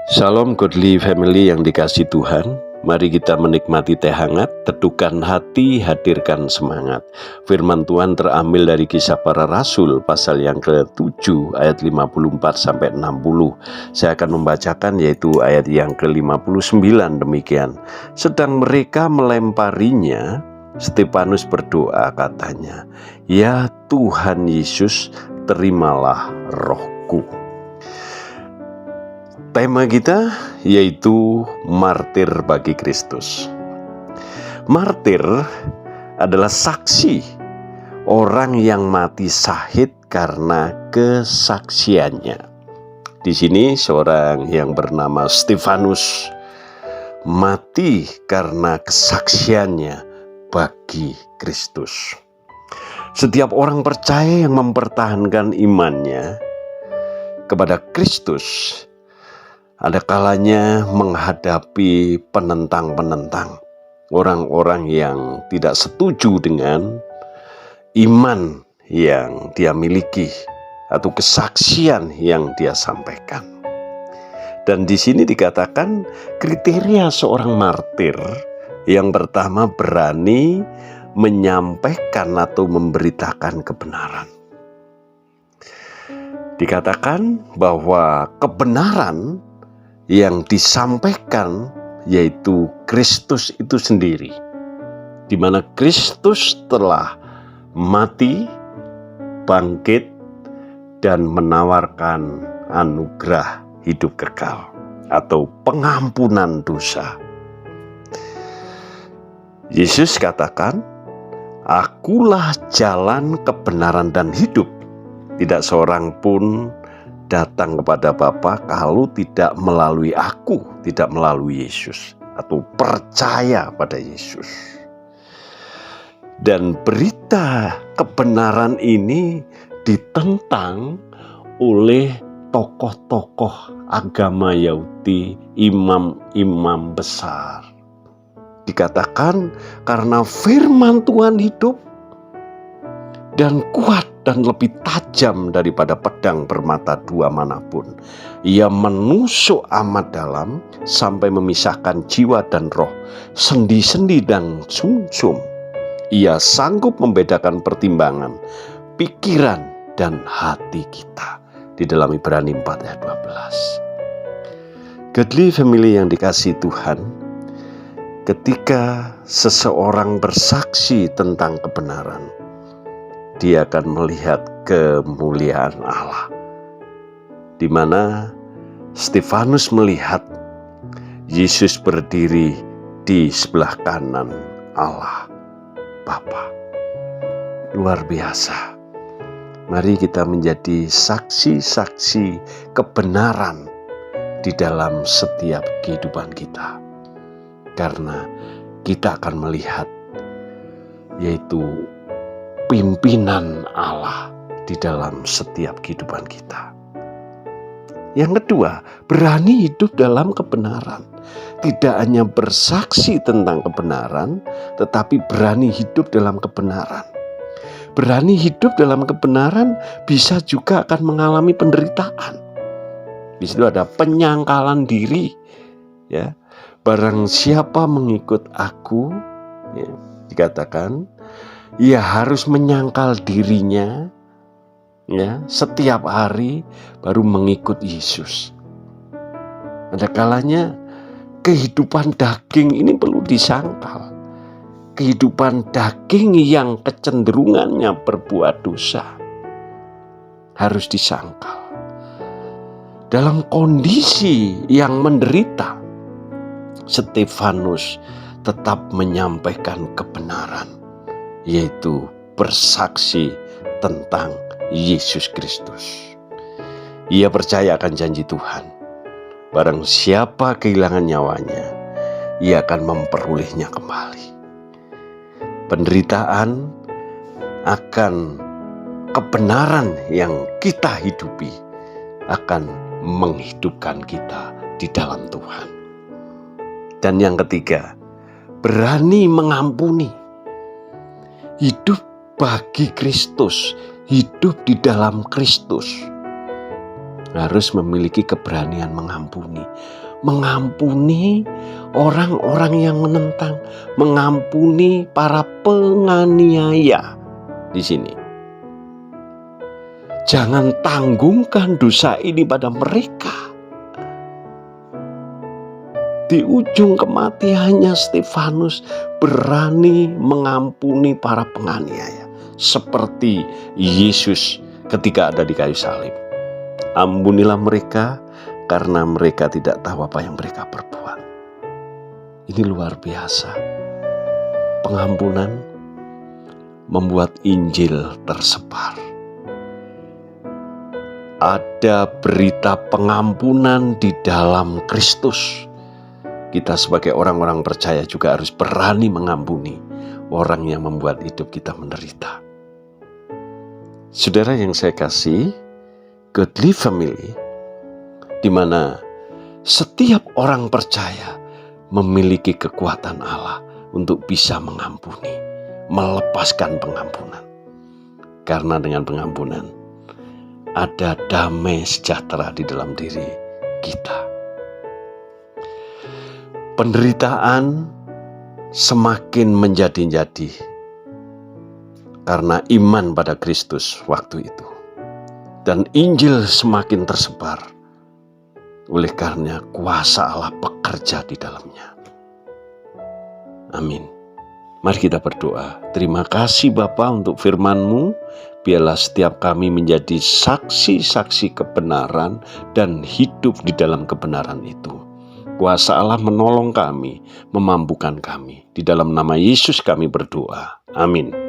Shalom Godly Family yang dikasih Tuhan. Mari kita menikmati teh hangat, teduhkan hati, hadirkan semangat. Firman Tuhan terambil dari Kisah Para Rasul pasal yang ke-7 ayat 54-60. Saya akan membacakan yaitu ayat yang ke-59 demikian. Sedang mereka melemparinya, Stefanus berdoa katanya, "Ya Tuhan Yesus, terimalah rohku." Tema kita yaitu martir bagi Kristus. Martir adalah saksi, orang yang mati syahid karena kesaksiannya. Di sini seorang yang bernama Stefanus mati karena kesaksiannya bagi Kristus. Setiap orang percaya yang mempertahankan imannya kepada Kristus ada kalanya menghadapi penentang-penentang, orang-orang yang tidak setuju dengan iman yang dia miliki atau kesaksian yang dia sampaikan. Dan di sini dikatakan kriteria seorang martir yang pertama berani menyampaikan atau memberitakan kebenaran. Dikatakan bahwa kebenaran yang disampaikan yaitu Kristus itu sendiri, di mana Kristus telah mati, bangkit, dan menawarkan anugerah hidup kekal atau pengampunan dosa. Yesus katakan, "Akulah jalan, kebenaran, dan hidup. Tidak seorang pun datang kepada Bapa kalau tidak melalui aku," tidak melalui Yesus atau percaya pada Yesus. Dan berita kebenaran ini ditentang oleh tokoh-tokoh agama Yahudi, imam-imam besar. Dikatakan karena firman Tuhan hidup dan kuat dan lebih tajam daripada pedang bermata dua manapun. Ia menusuk amat dalam sampai memisahkan jiwa dan roh, sendi-sendi dan sumsum. Ia sanggup membedakan pertimbangan, pikiran, dan hati kita. Di dalam Ibrani 4 ayat 12. Godly Family yang dikasihi Tuhan, ketika seseorang bersaksi tentang kebenaran, dia akan melihat kemuliaan Allah, di mana Stefanus melihat Yesus berdiri di sebelah kanan Allah Bapa. Luar biasa. Mari kita menjadi saksi-saksi kebenaran di dalam setiap kehidupan kita, karena kita akan melihat yaitu pimpinan Allah di dalam setiap kehidupan kita. Yang kedua, berani hidup dalam kebenaran. Tidak hanya bersaksi tentang kebenaran, tetapi berani hidup dalam kebenaran. Berani hidup dalam kebenaran bisa juga akan mengalami penderitaan. Di situ ada penyangkalan diri, ya. Barang siapa mengikut aku, ya, dikatakan ia harus menyangkal dirinya, ya, setiap hari baru mengikut Yesus. Ada kalanya kehidupan daging ini perlu disangkal. Kehidupan daging yang kecenderungannya berbuat dosa harus disangkal. Dalam kondisi yang menderita, Stefanus tetap menyampaikan kebenaran, yaitu bersaksi tentang Yesus Kristus. Ia percaya akan janji Tuhan. Barang siapa kehilangan nyawanya, ia akan memperolehnya kembali. Penderitaan akan kebenaran yang kita hidupi akan menghidupkan kita di dalam Tuhan. Dan yang ketiga, berani mengampuni. Hidup bagi Kristus, hidup di dalam Kristus. harus memiliki keberanian mengampuni. Mengampuni orang-orang yang menentang, mengampuni para penganiaya di sini. Jangan tanggungkan dosa ini pada mereka. Di ujung kematiannya Stefanus berani mengampuni para penganiaya, seperti Yesus ketika ada di kayu salib. Ampunilah mereka karena mereka tidak tahu apa yang mereka perbuat. Ini luar biasa. Pengampunan membuat Injil tersebar. Ada berita pengampunan di dalam Kristus. Kita sebagai orang-orang percaya juga harus berani mengampuni orang yang membuat hidup kita menderita. Saudara yang saya kasih, Godly Family, di mana setiap orang percaya memiliki kekuatan Allah untuk bisa mengampuni, melepaskan pengampunan. Karena dengan pengampunan ada damai sejahtera di dalam diri kita. Penderitaan semakin menjadi-jadi karena iman pada Kristus waktu itu. Dan Injil semakin tersebar oleh karena kuasa Allah bekerja di dalamnya. Amin. Mari kita berdoa. Terima kasih Bapa untuk firman-Mu. Biarlah setiap kami menjadi saksi-saksi kebenaran dan hidup di dalam kebenaran itu. Kuasa Allah menolong kami, memampukan kami. Di dalam nama Yesus kami berdoa. Amin.